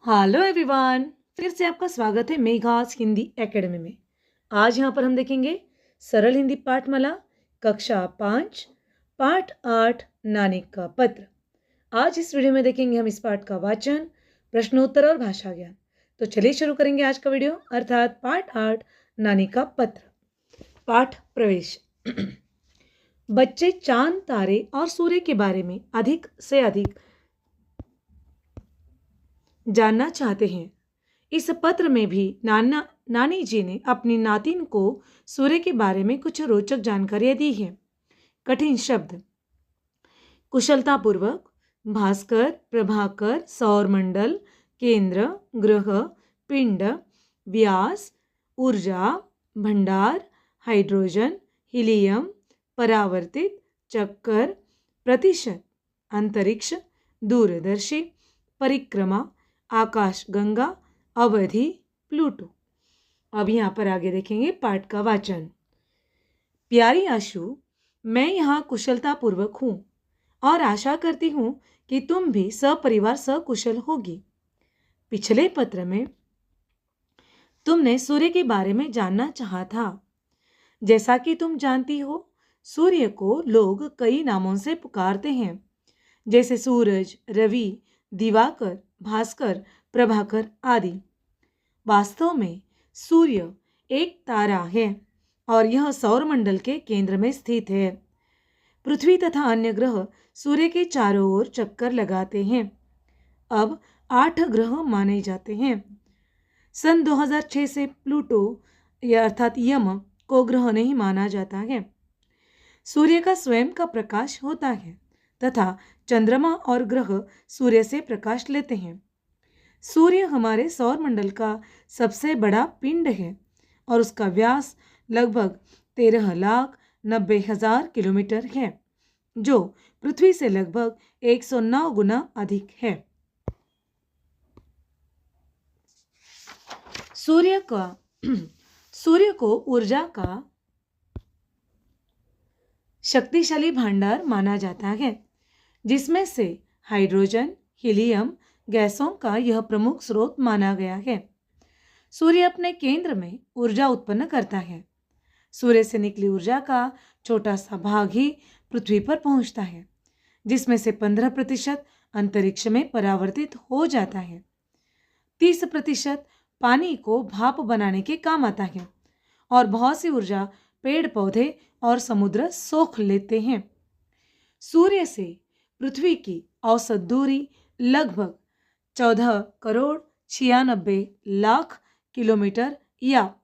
Hello everyone. फिर से आपका स्वागत है मेघास हिंदी एकेडमी में। आज यहाँ पर हम देखेंगे सरल हिंदी पाठमाला कक्षा 5 पाठ 8 नानी का पत्र। आज इस वीडियो में देखेंगे हम इस पाठ का वाचन, प्रश्नोत्तर और भाषा ज्ञान। तो चलिए शुरू करेंगे आज का वीडियो, अर्थात पाठ 8 नानी का पत्र। पाठ प्रवेश। बच्चे चांद, तारे और सूर्य के बारे में अधिक से अधिक जानना चाहते हैं। इस पत्र में भी नानी जी ने अपनी नातिन को सूर्य के बारे में कुछ रोचक जानकारियां दी हैं। कठिन शब्द: कुशलतापूर्वक, भास्कर, प्रभाकर, सौरमंडल, केंद्र, ग्रह, पिंड, व्यास, ऊर्जा, भंडार, हाइड्रोजन, हीलियम, परावर्तित, चक्कर, प्रतिशत, अंतरिक्ष, दूरदर्शी, परिक्रमा, आकाश गंगा, अवधि, प्लूटो। अब यहाँ पर आगे देखेंगे पाठ का वाचन। प्यारी आशु, मैं यहाँ कुशलतापूर्वक हूँ और आशा करती हूँ कि तुम भी सपरिवार सकुशल होगी। पिछले पत्र में तुमने सूर्य के बारे में जानना चाहा था। जैसा कि तुम जानती हो, सूर्य को लोग कई नामों से पुकारते हैं, जैसे सूरज, रवि, दिवाकर, भास्कर, प्रभाकर आदि। वास्तव में सूर्य एक तारा है और यह सौरमंडल के केंद्र में स्थित है। पृथ्वी तथा अन्य ग्रह सूर्य के चारों ओर चक्कर लगाते हैं। अब 8 ग्रह माने जाते हैं। सन 2006 से प्लूटो अर्थात यम को ग्रह नहीं माना जाता है। सूर्य का स्वयं का प्रकाश होता है तथा चंद्रमा और ग्रह सूर्य से प्रकाश लेते हैं। सूर्य हमारे सौरमंडल का सबसे बड़ा पिंड है और उसका व्यास लगभग 13,90,000 किलोमीटर है, जो पृथ्वी से लगभग 109 गुना अधिक है। सूर्य को ऊर्जा का शक्तिशाली भंडार माना जाता है, जिसमें से हाइड्रोजन, हीलियम गैसों का यह प्रमुख स्रोत माना गया है। सूर्य अपने केंद्र में ऊर्जा उत्पन्न करता है। सूर्य से निकली ऊर्जा का छोटा सा भाग ही पृथ्वी पर पहुंचता है, जिसमें से 15% अंतरिक्ष में परावर्तित हो जाता है। 30% पानी को भाप बनाने के काम आता है और बहुत सी ऊर्जा पेड़ पौधे और समुद्र सोख लेते हैं। सूर्य से पृथ्वी की औसत दूरी लगभग 14 करोड़ 96 लाख किलोमीटर या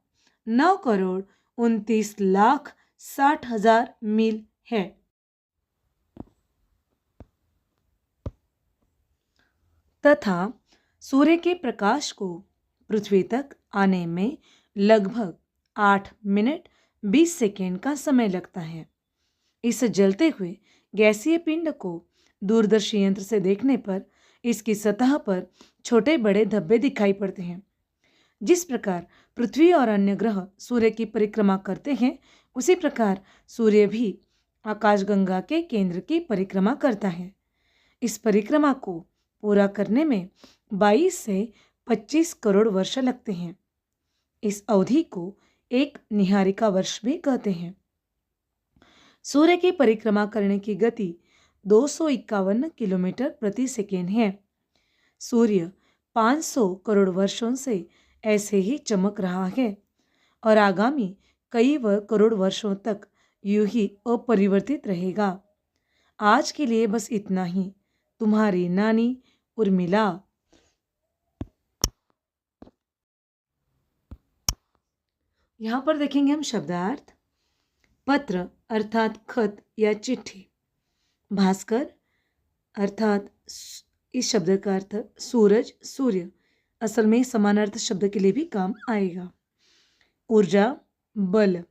9 करोड़ 29 लाख 60,000 मील है। तथा सूर्य के प्रकाश को पृथ्वी तक आने में लगभग 8 मिनट 20 सेकेंड का समय लगता है। इस जलते हुए गैसीय पिंड को दूरदर्शी यंत्र से देखने पर इसकी सतह पर छोटे बड़े धब्बे दिखाई पड़ते हैं। जिस प्रकार पृथ्वी और अन्य ग्रह सूर्य की परिक्रमा करते हैं, उसी प्रकार सूर्य भी आकाशगंगा के केंद्र की परिक्रमा करता है। इस परिक्रमा को पूरा करने में 22 से 25 करोड़ वर्ष लगते हैं। इस अवधि को एक निहारिका वर्ष भी कहते हैं। सूर्य की परिक्रमा करने की गति 251 किलोमीटर प्रति सेकेंड है। सूर्य 500 करोड़ वर्षों से ऐसे ही चमक रहा है और आगामी कई करोड़ वर्षों तक यूं ही अपरिवर्तित रहेगा। आज के लिए बस इतना ही। तुम्हारी नानी उर्मिला। यहाँ पर देखेंगे हम शब्दार्थ। पत्र अर्थात खत या चिट्ठी। भास्कर अर्थात इस शब्द का अर्थ सूरज, सूर्य, असल में समानार्थ शब्द के लिए भी काम आएगा। ऊर्जा, बल।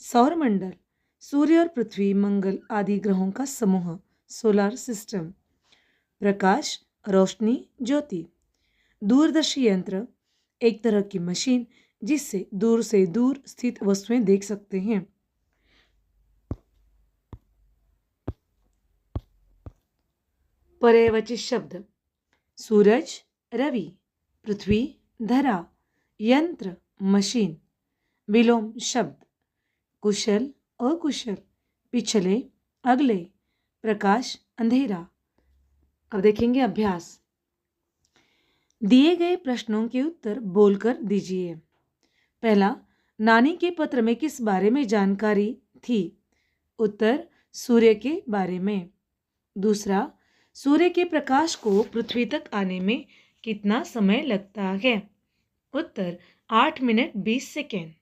सौरमंडल, सूर्य और पृथ्वी, मंगल आदि ग्रहों का समूह, सोलर सिस्टम। प्रकाश, रोशनी, ज्योति। दूरदर्शी यंत्र, एक तरह की मशीन जिससे दूर से दूर स्थित वस्तुएं देख सकते हैं। पर्यायवाची शब्द: सूरज, रवि, पृथ्वी, धरा, यंत्र, मशीन। विलोम शब्द, कुशल, अकुशल, पिछले, अगले, प्रकाश, अंधेरा। अब देखेंगे अभ्यास। दिए गए प्रश्नों के उत्तर बोलकर दीजिए। पहला, नानी के पत्र में किस बारे में जानकारी थी? उत्तर, सूर्य के बारे में। दूसरा, सूर्य के प्रकाश को पृथ्वी तक आने में कितना समय लगता है? उत्तर, 8 मिनट 20 सेकेंड।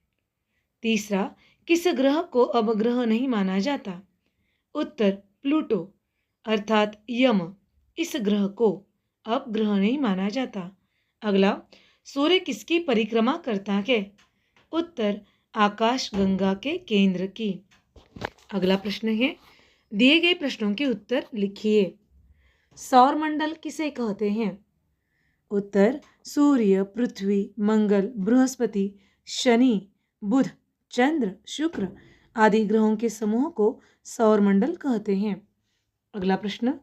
तीसरा, किस ग्रह को अब ग्रह नहीं माना जाता? उत्तर, प्लूटो अर्थात यम। इस ग्रह को अब ग्रह नहीं माना जाता। अगला, सूर्य किसकी परिक्रमा करता है? उत्तर, आकाश गंगा के केंद्र की। अगला प्रश्न है, दिए गए प्रश्नों के उत्तर लिखिए। सौरमंडल किसे कहते हैं? उत्तर, सूर्य, पृथ्वी, मंगल, बृहस्पति, शनि, बुध, चंद्र, शुक्र आदि ग्रहों के समूह को सौरमंडल कहते हैं। अगला प्रश्न,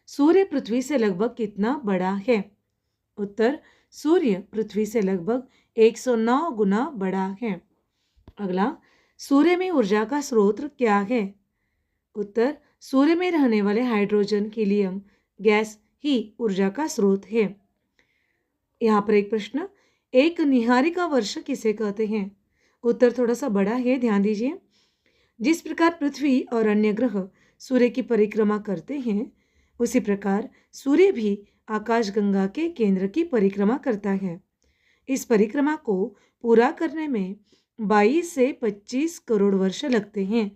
सूर्य पृथ्वी से लगभग कितना बड़ा है? उत्तर, सूर्य पृथ्वी से लगभग 109 गुना बड़ा है। अगला, सूर्य में ऊर्जा का स्रोत क्या है? उत्तर, सूर्य में रहने वाले हाइड्रोजन, हीलियम गैस ही ऊर्जा का स्रोत है। यहाँ पर एक प्रश्न, एक निहारिका वर्ष किसे कहते हैं? उत्तर थोड़ा सा बड़ा है, ध्यान दीजिए। जिस प्रकार पृथ्वी और अन्य ग्रह सूर्य की परिक्रमा करते हैं, उसी प्रकार सूर्य भी आकाशगंगा के केंद्र की परिक्रमा करता है। इस परिक्रमा को पूरा करने में 22 से 25 करोड़ वर्ष लगते हैं।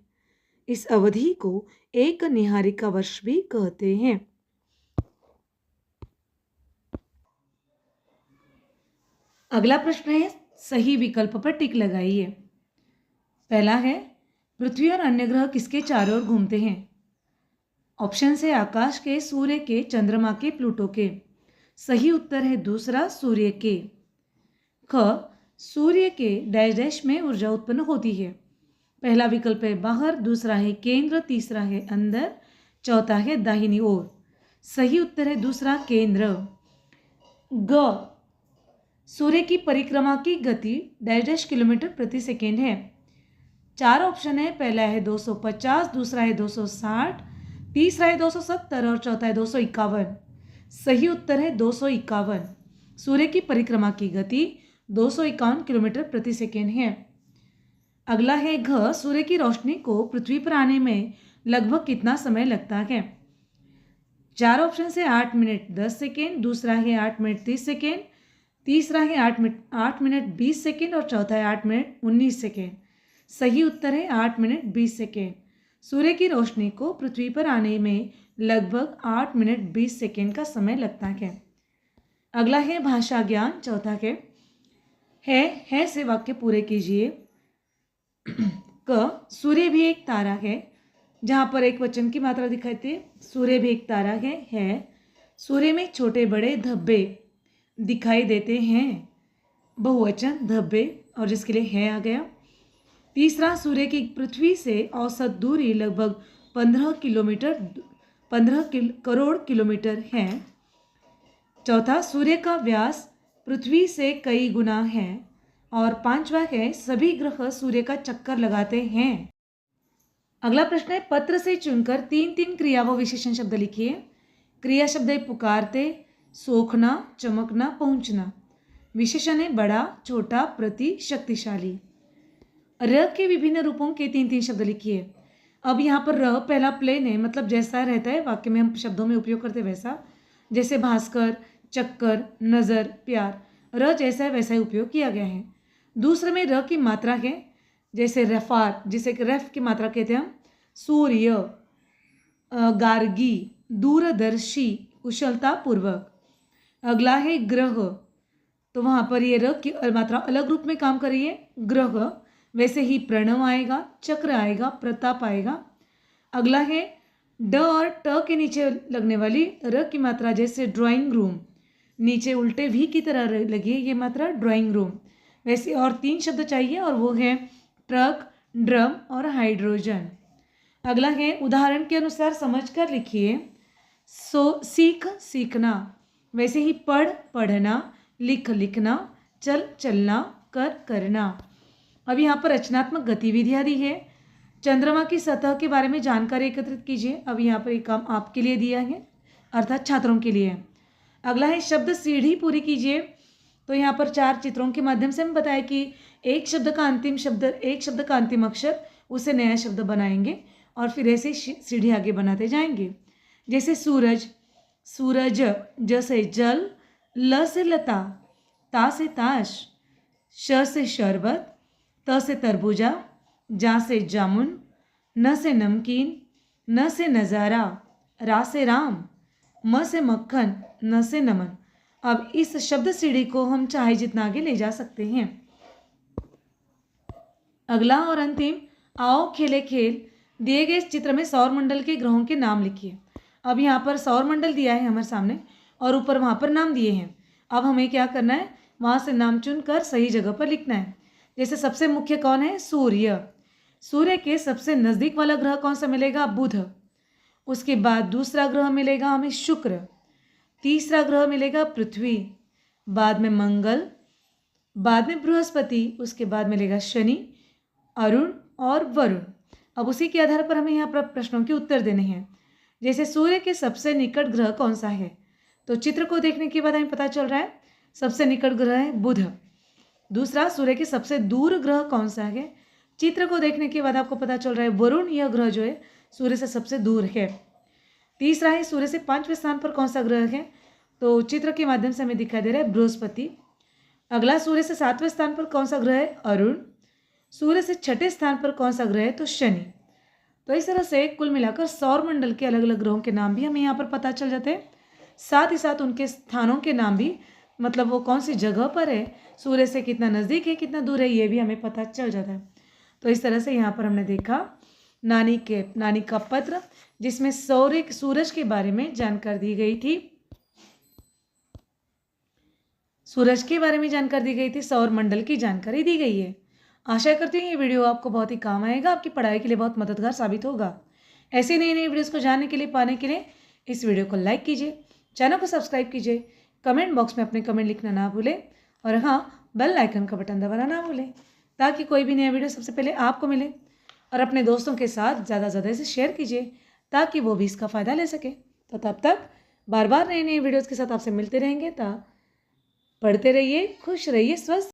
इस अवधि को एक निहारिका वर्ष भी कहते हैं। अगला प्रश्न है, सही विकल्प पर टिक लगाइए। पहला है, पृथ्वी और अन्य ग्रह किसके चारों ओर घूमते हैं? ऑप्शन है आकाश के, सूर्य के, चंद्रमा के, प्लूटो के। सही उत्तर है दूसरा, सूर्य के। ख, सूर्य के डैश डैश में ऊर्जा उत्पन्न होती है। पहला विकल्प है बाहर, दूसरा है केंद्र, तीसरा है अंदर, चौथा है दाहिनी ओर। सही उत्तर है दूसरा, केंद्र। ग, सूर्य की परिक्रमा की गति डैश डैश किलोमीटर प्रति सेकेंड है। 4 ऑप्शन है, पहला है 250, दूसरा है 260, तीसरा है 270 और चौथा है 251। सही उत्तर है 251। सूर्य की परिक्रमा की गति 251 किलोमीटर प्रति सेकेंड है। अगला है घ, सूर्य की रोशनी को पृथ्वी पर आने में लगभग कितना समय लगता है? 4 ऑप्शन से 8 मिनट 10 सेकेंड, दूसरा है 8 मिनट 30 सेकेंड, तीसरा है 8 मिनट 20 सेकेंड और चौथा है 8 मिनट 19 सेकेंड। सही उत्तर है 8 मिनट 20 सेकेंड। सूर्य की रोशनी को पृथ्वी पर आने में लगभग 8 मिनट 20 सेकेंड का समय लगता है। अगला है भाषा ज्ञान, चौथा है से वाक्य पूरे कीजिए। क, सूर्य भी एक तारा है, जहाँ पर एक वचन की मात्रा दिखाई है। सूर्य भी एक तारा है। सूर्य में छोटे बड़े धब्बे दिखाई देते हैं, बहुवचन धब्बे, और जिसके लिए है आ गया। तीसरा, सूर्य की पृथ्वी से औसत दूरी लगभग 15 करोड़ किलोमीटर है। चौथा, सूर्य का व्यास पृथ्वी से कई गुना है। और पांचवा है, सभी ग्रह सूर्य का चक्कर लगाते हैं। अगला प्रश्न है, पत्र से चुनकर 3 क्रिया व विशेषण शब्द लिखिए। क्रिया शब्द है पुकारते, सोखना, चमकना, पहुंचना। विशेषण है बड़ा, छोटा, प्रति, शक्तिशाली। र के विभिन्न रूपों के 3 शब्द लिखिए। अब यहाँ पर र पहला प्लेन है, मतलब जैसा रहता है वाक्य में हम शब्दों में उपयोग करते वैसा, जैसे भास्कर, चक्कर, नजर, प्यार। र जैसा है वैसा ही उपयोग किया गया है। दूसरे में र की मात्रा है, जैसे रफार, जिसे रेफ की मात्रा कहते हैं हम, सूर्य, गार्गी, दूरदर्शी, कुशलता पूर्वक। अगला है ग्रह, तो वहाँ पर ये र की मात्रा अलग रूप में काम कर रही है, ग्रह। वैसे ही प्रणव आएगा, चक्र आएगा, प्रताप आएगा। अगला है ड और ट के नीचे लगने वाली र की मात्रा, जैसे ड्राइंग रूम, नीचे उल्टे भी की तरह लगी है ये मात्रा, ड्राइंग रूम। वैसे और 3 शब्द चाहिए, और वो है ट्रक, ड्रम और हाइड्रोजन। अगला है उदाहरण के अनुसार समझकर लिखिए। सीख, सीखना। वैसे ही पढ़, पढ़ना, लिख लिखना, चल चलना, कर करना। अब यहाँ पर रचनात्मक गतिविधियाँ दी है। चंद्रमा की सतह के बारे में जानकारी एकत्रित कीजिए। अब यहाँ पर एक काम आपके लिए दिया है, अर्थात छात्रों के लिए है। अगला है शब्द सीढ़ी पूरी कीजिए। तो यहाँ पर 4 चित्रों के माध्यम से हम बताया कि एक शब्द का अंतिम अक्षर उसे नया शब्द बनाएंगे और फिर ऐसे सीढ़ी आगे बनाते जाएंगे। जैसे सूरज, सूरज, ज से जल, ल से लता, ता से ताश, श से शरबत, त से तरबूजा, जा से जामुन, न से नमकीन, न से नज़ारा, रा से राम, म से मक्खन, न से नमन। अब इस शब्द सीढ़ी को हम चाहे जितना आगे ले जा सकते हैं। अगला और अंतिम, आओ खेले खेल। दिए गए चित्र में सौरमंडल के ग्रहों के नाम लिखिए। अब यहाँ पर सौरमंडल दिया है हमारे सामने और ऊपर वहाँ पर नाम दिए हैं। अब हमें क्या करना है, वहाँ से नाम चुनकर सही जगह पर लिखना है। जैसे सबसे मुख्य कौन है, सूर्य। सूर्य के सबसे नज़दीक वाला ग्रह कौन सा मिलेगा, बुध। उसके बाद दूसरा ग्रह मिलेगा हमें शुक्र, तीसरा ग्रह मिलेगा पृथ्वी, बाद में मंगल, बाद में बृहस्पति, उसके बाद मिलेगा शनि, अरुण और वरुण। अब उसी के आधार पर हमें यहाँ पर प्रश्नों के उत्तर देने हैं। जैसे सूर्य के सबसे निकट ग्रह कौन सा है, तो चित्र को देखने के बाद हमें पता चल रहा है सबसे निकट ग्रह है बुध। दूसरा, सूर्य के सबसे दूर ग्रह कौन सा है, चित्र को देखने के बाद आपको पता चल रहा है वरुण, यह ग्रह जो है सूर्य से सबसे दूर है। तीसरा है सूर्य से 5वें स्थान पर कौन सा ग्रह है, तो चित्र के माध्यम से हमें दिखाई दे रहा है बृहस्पति। अगला, सूर्य से 7वें स्थान पर कौन सा ग्रह है, अरुण। सूर्य से 6ठे स्थान पर कौन सा ग्रह है, तो शनि। तो इस तरह से कुल मिलाकर सौरमंडल के अलग अलग ग्रहों के नाम भी हमें यहाँ पर पता चल जाते हैं। साथ ही साथ उनके स्थानों के नाम भी, मतलब वो कौन सी जगह पर है, सूर्य से कितना नज़दीक है, कितना दूर है, ये भी हमें पता चल जाता है। तो इस तरह से यहाँ पर हमने देखा नानी का पत्र, जिसमें सूरज के बारे में जानकारी दी गई थी। सूरज के बारे में जानकारी दी गई थी, सौरमंडल की जानकारी दी गई है। आशा करती हूँ ये वीडियो आपको बहुत ही काम आएगा, आपकी पढ़ाई के लिए बहुत मददगार साबित होगा। ऐसे नई नई वीडियोस को जानने के लिए, पाने के लिए इस वीडियो को लाइक कीजिए, चैनल को सब्सक्राइब कीजिए, कमेंट बॉक्स में अपने कमेंट लिखना ना भूलें और हाँ, बेल आइकन का बटन दबाना ना भूलें, ताकि कोई भी नया वीडियो सबसे पहले आपको मिले। और अपने दोस्तों के साथ ज़्यादा से ज़्यादा इसे शेयर कीजिए ताकि वो भी इसका फ़ायदा ले सके। तो तब तक बार बार नए नए वीडियोज़ के साथ आपसे मिलते रहेंगे। पढ़ते रहिए, खुश रहिए, स्वस्थ